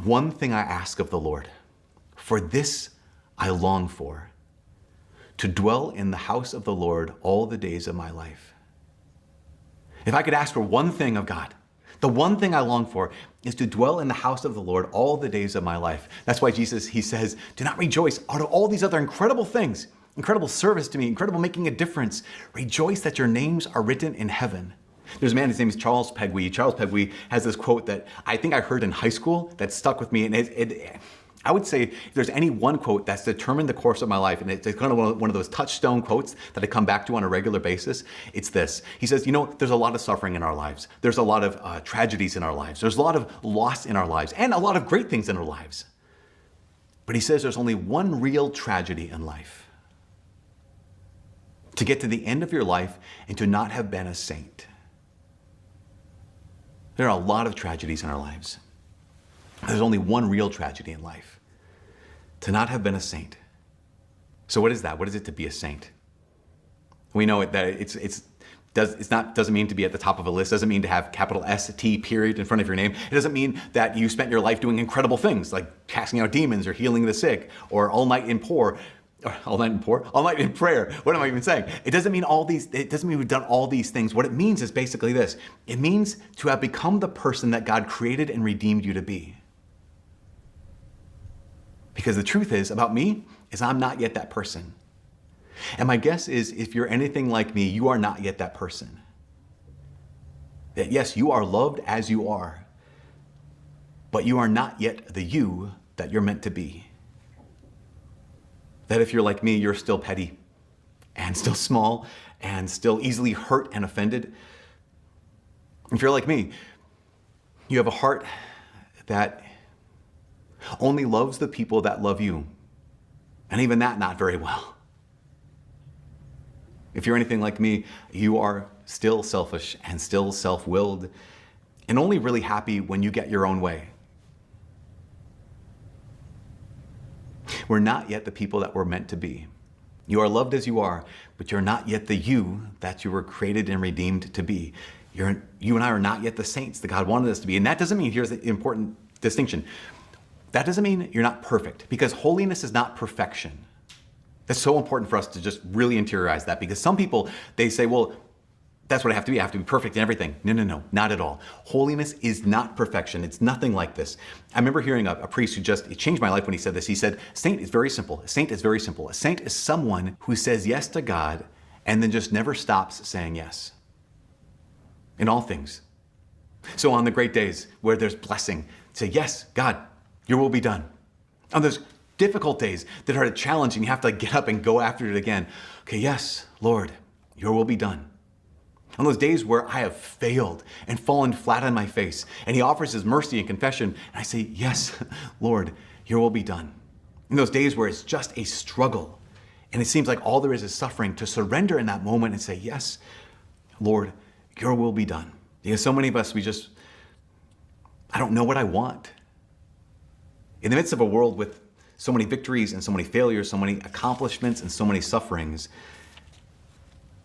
One thing I ask of the Lord, for this I long for, to dwell in the house of the Lord all the days of my life. If I could ask for one thing of God, the one thing I long for is to dwell in the house of the Lord all the days of my life. That's why Jesus, he says, do not rejoice out of all these other incredible things, incredible service to me, incredible making a difference. Rejoice that your names are written in heaven. There's a man, his name is Charles Pegwee. Charles Pegwee has this quote that I think I heard in high school that stuck with me. And I would say if there's any one quote that's determined the course of my life, and it's kind of one of those touchstone quotes that I come back to on a regular basis, it's this. He says, there's a lot of suffering in our lives. There's a lot of tragedies in our lives. There's a lot of loss in our lives and a lot of great things in our lives. But he says there's only one real tragedy in life. To get to the end of your life and to not have been a saint. There are a lot of tragedies in our lives. There's only one real tragedy in life. To not have been a saint. So what is that? What is it to be a saint? We know that it doesn't mean to be at the top of a list. It doesn't mean to have capital S-T period in front of your name. It doesn't mean that you spent your life doing incredible things like casting out demons or healing the sick or all night in prayer. What am I even saying? It doesn't mean we've done all these things. What it means is basically this. It means to have become the person that God created and redeemed you to be. Because the truth is about me is I'm not yet that person. And my guess is if you're anything like me, you are not yet that person. That yes, you are loved as you are, but you are not yet the you that you're meant to be. That if you're like me, you're still petty and still small and still easily hurt and offended. If you're like me, you have a heart that only loves the people that love you. And even that, not very well. If you're anything like me, you are still selfish and still self-willed and only really happy when you get your own way. We're not yet the people that we're meant to be. You are loved as you are, but you're not yet the you that you were created and redeemed to be. You and I are not yet the saints that God wanted us to be. And that doesn't mean, here's the important distinction. That doesn't mean you're not perfect, because holiness is not perfection. That's so important for us to just really interiorize that, because some people, they say, well, that's what I have to be. I have to be perfect in everything. No, not at all. Holiness is not perfection. It's nothing like this. I remember hearing a priest who it changed my life when he said this. He said, saint is very simple. A saint is very simple. A saint is someone who says yes to God and then just never stops saying yes in all things. So on the great days where there's blessing, say, yes, God, your will be done. On those difficult days that are challenging, you have to get up and go after it again. Okay, yes, Lord, your will be done. On those days where I have failed and fallen flat on my face, and he offers his mercy and confession, and I say, yes, Lord, your will be done. In those days where it's just a struggle, and it seems like all there is suffering, to surrender in that moment and say, yes, Lord, your will be done. Because so many of us, I don't know what I want. In the midst of a world with so many victories and so many failures, so many accomplishments and so many sufferings,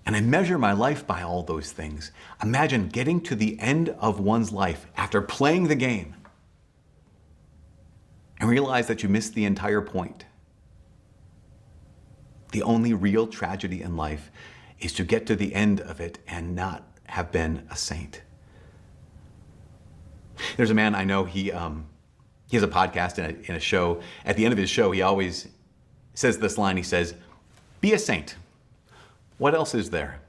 and I measure my life by all those things. Imagine getting to the end of one's life after playing the game and realize that you missed the entire point. The only real tragedy in life is to get to the end of it and not have been a saint. There's a man I know, he has a podcast in a show. At the end of his show, he always says this line. He says, be a saint. What else is there?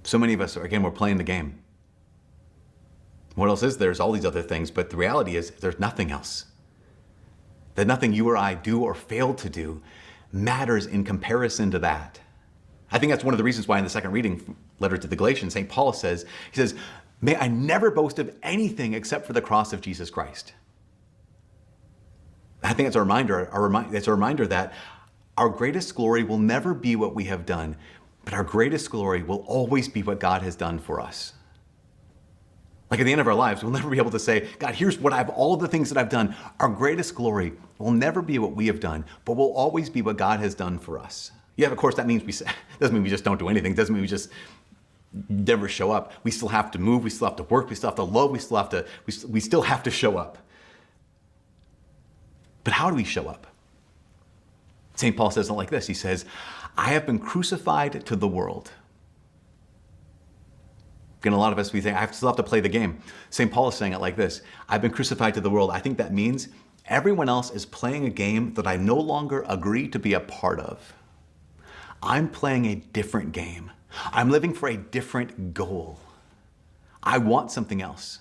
So many of us, again, we're playing the game. What else is there? There's all these other things, but the reality is there's nothing else. That nothing you or I do or fail to do matters in comparison to that. I think that's one of the reasons why in the second reading letter to the Galatians, St. Paul says, may I never boast of anything except for the cross of Jesus Christ. I think it's a reminder, that our greatest glory will never be what we have done, but our greatest glory will always be what God has done for us. Like at the end of our lives, we'll never be able to say, God, here's all the things that I've done. Our greatest glory will never be what we have done, but will always be what God has done for us. Yeah, of course, that means doesn't mean we just don't do anything. It doesn't mean we just never show up. We still have to move, we still have to work, we still have to love, we still have to show up. But how do we show up? St. Paul says it like this. He says, I have been crucified to the world. Again, a lot of us, we think, I still have to play the game. St. Paul is saying it like this. I've been crucified to the world. I think that means everyone else is playing a game that I no longer agree to be a part of. I'm playing a different game. I'm living for a different goal. I want something else.